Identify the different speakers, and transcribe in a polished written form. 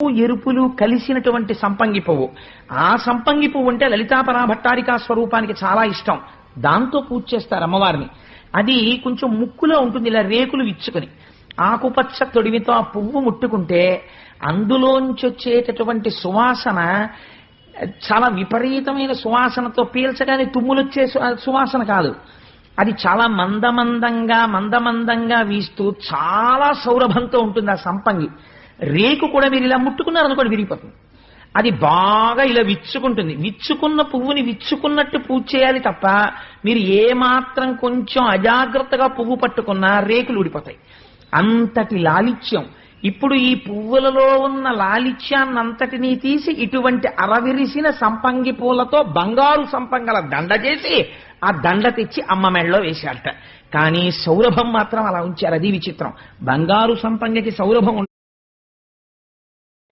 Speaker 1: ఎరుపులు కలిసినటువంటి సంపంగి పువ్వు. ఆ సంపంగి పువ్వు అంటే లలితాపరా భట్టారికా స్వరూపానికి చాలా ఇష్టం. దాంతో పూజ చేస్తారు అమ్మవారిని. అది కొంచెం ముక్కులో ఉంటుంది, ఇలా రేకులు విచ్చుకొని. ఆకుపచ్చ తొడిమితో ఆ పువ్వు ముట్టుకుంటే అందులోంచి వచ్చేటటువంటి సువాసన చాలా విపరీతమైన సువాసనతో, పీల్చగానే తుమ్ములొచ్చే సువాసన కాదు. అది చాలా మందమందంగా వీస్తూ చాలా సౌరభంతో ఉంటుంది ఆ సంపంగి. రేకు కూడా మీరు ఇలా ముట్టుకున్నారనుకోండి విరిగిపోతుంది. అది బాగా ఇలా విచ్చుకుంటుంది. విచ్చుకున్న పువ్వుని విచ్చుకున్నట్టు పూజ చేయాలి తప్ప మీరు ఏమాత్రం కొంచెం అజాగ్రత్తగా పువ్వు పట్టుకున్నా రేకులు ఊడిపోతాయి. అంతటి లాలిత్యం. ఇప్పుడు ఈ పువ్వులలో ఉన్న లాలిత్యాన్నంతటినీ తీసి ఇటువంటి అరవిరిసిన సంపంగి పూలతో బంగారు సంపంగల దండ చేసి ఆ దండ తెచ్చి అమ్మ మెడలో వేశారట. కానీ సౌరభం మాత్రం అలా ఉంచారు. అది విచిత్రం. బంగారు సంపంగికి సౌరభం